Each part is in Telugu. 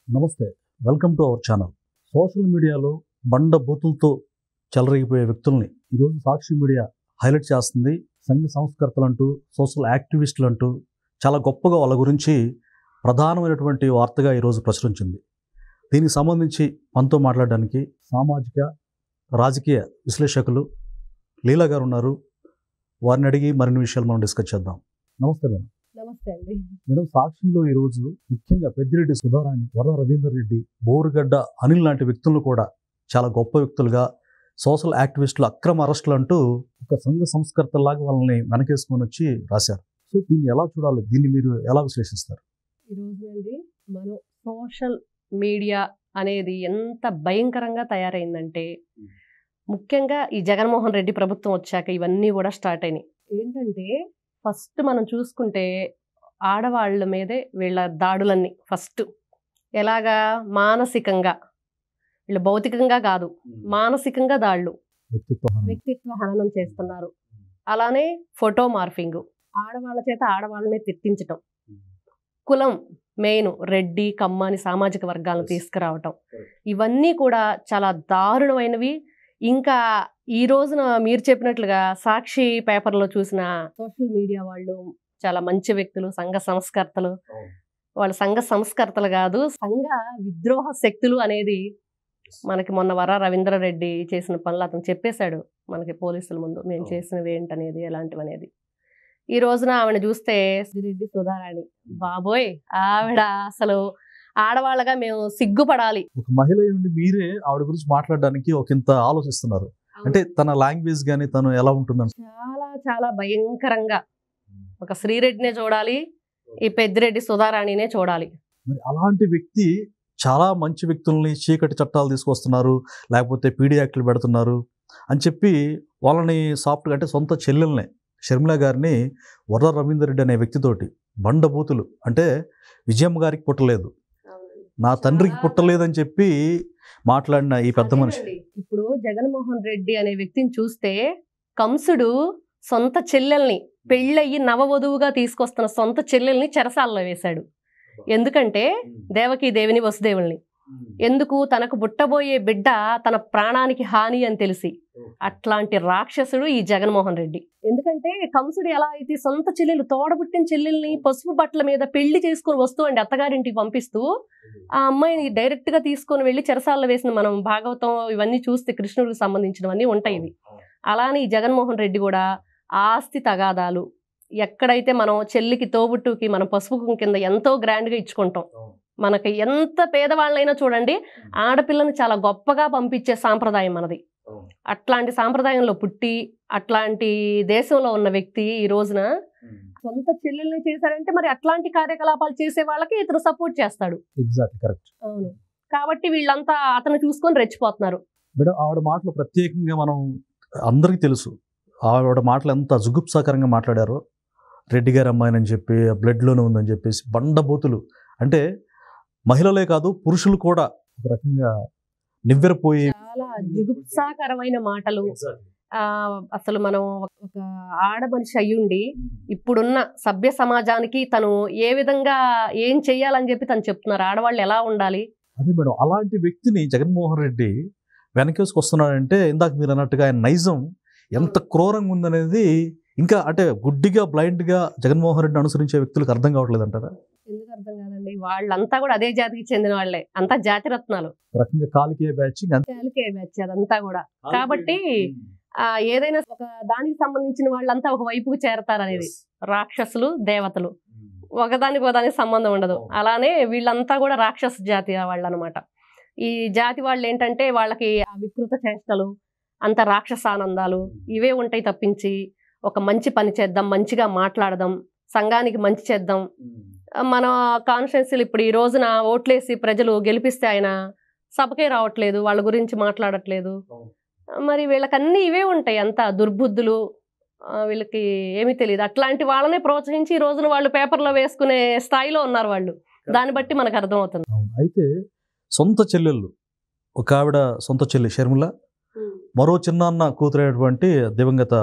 నమస్తే, welcome to our channel. Social మీడియాలో బండ బూతులతో చెలరేగిపోయే వ్యక్తుల్ని ఈరోజు సాక్షి మీడియా హైలైట్ చేస్తుంది. సంఘ సంస్కర్తలు అంటూ, సోషల్ యాక్టివిస్టులు అంటూ చాలా గొప్పగా వాళ్ళ గురించి ప్రధానమైనటువంటి వార్తగా ఈరోజు ప్రచురించింది. దీనికి సంబంధించి మనతో మాట్లాడడానికి సామాజిక రాజకీయ విశ్లేషకులు లీలా గారు ఉన్నారు. వారిని అడిగి మరిన్ని విషయాలు మనం డిస్కస్ చేద్దాం. నమస్తే మేడం. నమస్తే అండి. మేడం, సాక్షిలో ఈరోజు ముఖ్యంగా పెద్దిరెడ్డి సుధారాణి, వర రవీందర్ రెడ్డి, బోరుగడ్డ అనిల్ లాంటి వ్యక్తులను కూడా చాలా గొప్ప వ్యక్తులుగా, సోషల్ యాక్టివిస్టులు అక్రమ అరెస్టులు అంటూ ఒక సంఘ సంస్కర్తలాగా వాళ్ళని వెనకేసుకొని వచ్చి రాశారు. సో దీన్ని ఎలా చూడాలి? దీన్ని మీరు ఎలా విశ్లేషిస్తారు? ఈరోజు అండి మనం సోషల్ మీడియా అనేది ఎంత భయంకరంగా తయారైందంటే, ముఖ్యంగా ఈ జగన్మోహన్ రెడ్డి ప్రభుత్వం వచ్చాక ఇవన్నీ కూడా స్టార్ట్ అయినాయి. ఏంటంటే ఫస్ట్ మనం చూసుకుంటే ఆడవాళ్ళ మీదే వీళ్ళ దాడులన్నీ ఫస్ట్ ఎలాగా మానసికంగా, వీళ్ళు భౌతికంగా కాదు మానసికంగా దాడులు, వ్యక్తిత్వ హననం చేస్తున్నారు. అలానే ఫోటో మార్ఫింగ్, ఆడవాళ్ళ చేత ఆడవాళ్ళని తిట్టించటం, కులం మెయిన్ రెడ్డి కమ్మాని సామాజిక వర్గాలను తీసుకురావటం, ఇవన్నీ కూడా చాలా దారుణమైనవి. ఇంకా ఈ రోజున మీరు చెప్పినట్లుగా సాక్షి పేపర్లో చూసిన సోషల్ మీడియా వాళ్ళు చాలా మంచి వ్యక్తులు, సంఘ సంస్కర్తలు. వాళ్ళు సంఘ సంస్కర్తలు కాదు, సంఘ విద్రోహ శక్తులు అనేది మనకి మొన్న వర రవీంద్ర రెడ్డి చేసిన పనులు అతను చెప్పేశాడు మనకి పోలీసుల ముందు, మేము చేసినవి ఏంటనేది ఎలాంటివి అనేది. ఈ రోజున ఆవిడ చూస్తే పెద్దిరెడ్డి సుధారాణి, బాబోయ్ ఆవిడ అసలు ఆడవాళ్ళగా మేము సిగ్గుపడాలి. ఒక మహిళ ఉండి మీరే ఆవిడ గురించి మాట్లాడడానికి ఒకంత ఆలోచిస్తున్నారు అంటే తన లాంగ్వేజ్ కానీ తను ఎలా ఉంటుందని చాలా చాలా భయంకరంగా ఒక శ్రీరెడ్డినే చూడాలి, ఈ పెద్దిరెడ్డి సుధారాణినే చూడాలి. మరి అలాంటి వ్యక్తి చాలా మంచి వ్యక్తుల్ని చీకటి చట్టాలు తీసుకొస్తున్నారు, లేకపోతే పీడీ యాక్ట్లు పెడుతున్నారు అని చెప్పి వాళ్ళని సాఫ్ట్గా, అంటే సొంత చెల్లెల్నే షర్మిల గారిని వర రవీందర్ రెడ్డి అనే వ్యక్తితోటి బండబూతులు, అంటే విజయమ్మ గారికి పుట్టలేదు, నా తండ్రికి పుట్టలేదని చెప్పి మాట్లాడిన ఈ పెద్ద మనిషి. ఇప్పుడు జగన్మోహన్ రెడ్డి అనే వ్యక్తిని చూస్తే కంసుడు సొంత చెల్లెల్ని, పెళ్ళయ్యి నవవధువుగా తీసుకొస్తున్న సొంత చెల్లెల్ని చెరసాలలో వేశాడు. ఎందుకంటే దేవకీ దేవిని వసుదేవుల్ని, ఎందుకు తనకు పుట్టబోయే బిడ్డ తన ప్రాణానికి హాని అని తెలిసి. అట్లాంటి రాక్షసుడు ఈ జగన్మోహన్ రెడ్డి. ఎందుకంటే కంసుడు ఎలా అయితే సొంత చెల్లెలు, తోడబుట్టిన చెల్లెల్ని పసుపు బట్టల మీద పెళ్లి చేసుకుని వస్తూ అండి అత్తగారింటికి పంపిస్తూ ఆ అమ్మాయిని డైరెక్ట్ గా తీసుకొని వెళ్ళి చెరసాలలో వేసిన మనం భాగవతం ఇవన్నీ చూస్తే కృష్ణుడికి సంబంధించినవన్నీ ఉంటాయి ఇవి. అలానే ఈ జగన్మోహన్ రెడ్డి కూడా ఆస్తి తగాదాలు, ఎక్కడైతే మనం చెల్లికి తోబుట్టుకి మనం పసుపు కింద ఎంతో గ్రాండ్ గా ఇచ్చుకుంటాం, మనకి ఎంత పేదవాళ్ళైనా చూడండి ఆడపిల్లని చాలా గొప్పగా పంపించే సాంప్రదాయం మనది. అట్లాంటి సాంప్రదాయంలో పుట్టి అట్లాంటి దేశంలో ఉన్న వ్యక్తి ఈ రోజున సొంత చెల్లెల్ని చేశారంటే మరి అట్లాంటి కార్యకలాపాలు చేసే వాళ్ళకి ఇతను సపోర్ట్ చేస్తాడు. అవును, కాబట్టి వీళ్ళంతా అతను చూసుకొని రెచ్చిపోతున్నారు. మేడం, ఆవిడ మాటలు ప్రత్యేకంగా మనం అందరికీ తెలుసు, ఆవిడ మాటలు ఎంత జుగుప్సాకరంగా మాట్లాడారో. రెడ్డి గారి అమ్మాయినని చెప్పి బ్లడ్లోనే ఉందని చెప్పేసి బండబూతులు, అంటే మహిళలే కాదు పురుషులు కూడా ఒక రకంగా నివ్వెరపోయి చాలా జుగుప్సాకరమైన మాటలు. అసలు మనం ఒక ఆడ మనిషి అయ్యుండి ఇప్పుడున్న సభ్య సమాజానికి తను ఏ విధంగా ఏం చెయ్యాలని చెప్పి తను చెప్తున్నారు, ఆడవాళ్ళు ఎలా ఉండాలి. అదే మేడం, అలాంటి వ్యక్తిని జగన్మోహన్ రెడ్డి వెనకేసుకొస్తున్నాడంటే ఇందాక మీరు అన్నట్టుగా ఆయన నైజం ఎంత క్రూరంగా ఉందనేది ఇంకా, అంటే గుడ్డిగా బ్లైండ్గా జగన్మోహన్ రెడ్డిని అనుసరించే వ్యక్తులకు అర్థం కావట్లేదు అంటారా? ఎందుకు అర్థం కాదండి, వాళ్ళంతా కూడా అదే జాతికి చెందిన వాళ్ళే, అంతా జాతిరత్నాలు, రకంగా కాలికే బ్యాచ్ అదంతా కూడా. కాబట్టి ఏదైనా ఒక దానికి సంబంధించిన వాళ్ళంతా ఒక వైపుకు చేరతారనేది. రాక్షసులు దేవతలు ఒకదానికి ఒకదానికి సంబంధం ఉండదు. అలానే వీళ్ళంతా కూడా రాక్షస జాతి వాళ్ళు అనమాట. ఈ జాతి వాళ్ళు ఏంటంటే వాళ్ళకి ఆ వికృత చేష్టలు, అంత రాక్షసానందాలు ఇవే ఉంటాయి తప్పించి ఒక మంచి పని చేద్దాం, మంచిగా మాట్లాడదాం, సంఘానికి మంచి చేద్దాం, మన కాన్స్టిట్యున్సీలు ఇప్పుడు ఈ రోజున ఓట్లేసి ప్రజలు గెలిపిస్తే ఆయన సభకే రావట్లేదు, వాళ్ళ గురించి మాట్లాడట్లేదు. మరి వీళ్ళకన్నీ ఇవే ఉంటాయి, అంతా దుర్బుద్ధులు, వీళ్ళకి ఏమీ తెలియదు. అట్లాంటి వాళ్ళనే ప్రోత్సహించి ఈ రోజున వాళ్ళు పేపర్లో వేసుకునే స్థాయిలో ఉన్నారు వాళ్ళు. దాన్ని బట్టి మనకు అర్థమవుతుంది. అయితే సొంత చెల్లెళ్ళు, ఒక ఆవిడ సొంత చెల్లి షర్మిల, మరో చిన్నాన్న కూతురైనటువంటి దివంగత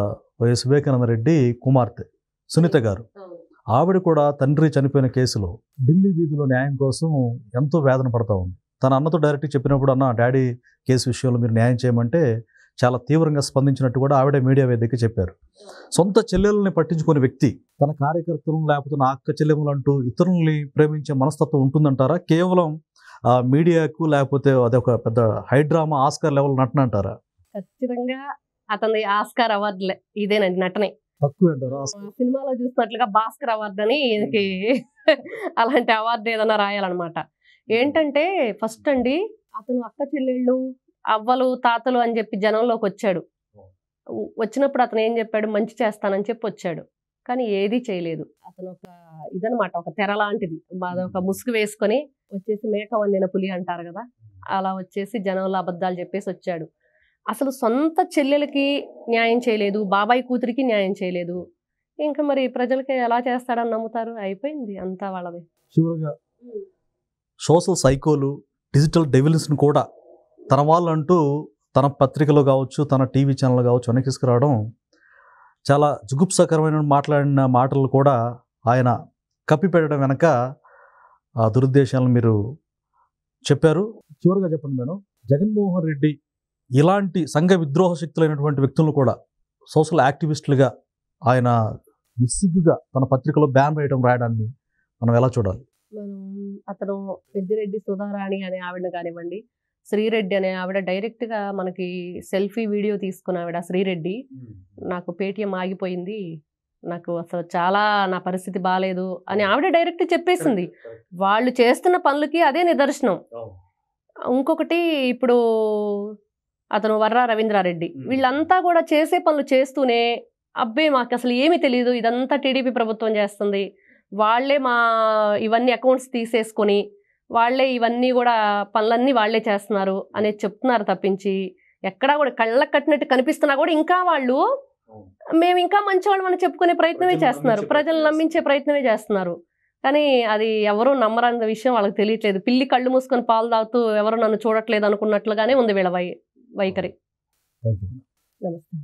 వైఎస్ వివేకానంద రెడ్డి కుమార్తె సునీత గారు, ఆవిడ కూడా తండ్రి చనిపోయిన కేసులో ఢిల్లీ వీధిలో న్యాయం కోసం ఎంతో వేదన పడతా ఉంది. తన అన్నతో డైరెక్ట్గా చెప్పినప్పుడు, అన్న డాడీ కేసు విషయంలో మీరు న్యాయం చేయమంటే చాలా తీవ్రంగా స్పందించినట్టు కూడా ఆవిడే మీడియా వేదికగా చెప్పారు. సొంత చెల్లెల్ని పట్టించుకునే వ్యక్తి తన కార్యకర్తలను లేకపోతే నా అక్క చెల్లెములు అంటూ ఇతరుల్ని ప్రేమించే మనస్తత్వం ఉంటుందంటారా? కేవలం మీడియాకు లేకపోతే అదొక పెద్ద హైడ్రామా ఆస్కార్ లెవెల్ నటన అంటారా? ఖచ్చితంగా అతని ఆస్కార్ అవార్డులే ఇదేనండి, నటనే తక్కువ అంటారా? సినిమాలో చూసినట్లుగా భాస్కర్ అవార్డు అని ఈయనకి అలాంటి అవార్డు ఏదైనా రాయాలన్నమాట. ఏంటంటే ఫస్ట్ అండి, అతను అక్క చెల్లెళ్ళు అవ్వలు తాతలు అని చెప్పి జనంలోకి వచ్చాడు. వచ్చినప్పుడు అతను ఏం చెప్పాడు, మంచి చేస్తానని చెప్పి వచ్చాడు. కానీ ఏదీ చేయలేదు. అతను ఒక ఇదనమాట, ఒక తెర లాంటిది, ఒక ముసుగు వేసుకొని వచ్చేసి మేక వండిన పులి అంటారు కదా, అలా వచ్చేసి జనంలో అబద్ధాలు చెప్పేసి వచ్చాడు. అసలు సొంత చెల్లెలకి న్యాయం చేయలేదు, బాబాయ్ కూతురికి న్యాయం చేయలేదు. ఇంకా మరి ప్రజలకి ఎలా చేస్తాడని నమ్ముతారు? అయిపోయింది అంతా వాళ్ళది. చివరిగా సోషల్ సైకోలు, డిజిటల్ డెవిల్స్ని కూడా తన వాళ్ళంటూ తన పత్రికలో కావచ్చు, తన టీవీ ఛానల్ కావచ్చు వెనక్కి తీసుకురావడం చాలా జుగుప్సకరమైన మాట్లాడిన మాటలు కూడా ఆయన కప్పిపెట్టడం వెనక ఆ దురుద్దేశాలను మీరు చెప్పారు. చివరిగా చెప్పండి మేడం, జగన్మోహన్ రెడ్డి ఇలాంటి సంఘ విద్రోహ శక్తులైనటువంటి వ్యక్తులను కూడా సోషల్ యాక్టివిస్టులుగా ఆయన నిస్సిగ్గుగా తన పత్రికలో బ్యాన్ రాయడాన్ని మనం ఎలా చూడాలి? అతను పెద్దిరెడ్డి సుధారాణి అనే ఆవిడని కానివ్వండి, శ్రీరెడ్డి అనే ఆవిడ డైరెక్ట్గా మనకి సెల్ఫీ వీడియో తీసుకున్న ఆవిడ శ్రీరెడ్డి, నాకు పేటిఎం ఆగిపోయింది, నాకు అసలు చాలా నా పరిస్థితి బాగాలేదు అని ఆవిడ డైరెక్ట్ చెప్పేసింది. వాళ్ళు చేస్తున్న పనులకి అదే నిదర్శనం. ఇంకొకటి, ఇప్పుడు అతను వర్రా రవీంద్రారెడ్డి, వీళ్ళంతా కూడా చేసే పనులు చేస్తూనే అబ్బే మాకు అసలు ఏమీ తెలియదు, ఇదంతా టీడీపీ ప్రభుత్వం చేస్తుంది, వాళ్ళే మా ఇవన్నీ అకౌంట్స్ తీసేసుకొని వాళ్ళే ఇవన్నీ కూడా పనులన్నీ వాళ్ళే చేస్తున్నారు అనేది చెప్తున్నారు తప్పించి, ఎక్కడా కూడా కళ్ళకు కట్టినట్టు కనిపిస్తున్నా కూడా ఇంకా వాళ్ళు మేము ఇంకా మంచివాళ్ళం అని చెప్పుకునే ప్రయత్నమే చేస్తున్నారు, ప్రజలు నమ్మించే ప్రయత్నమే చేస్తున్నారు. కానీ అది ఎవరూ నమ్మరన్న విషయం వాళ్ళకి తెలియట్లేదు. పిల్లి కళ్ళు మూసుకొని పాలు తాగుతూ ఎవరు నన్ను చూడట్లేదు అనుకున్నట్లుగానే ఉంది వీళ్ళ వైఖరి. నమస్తే.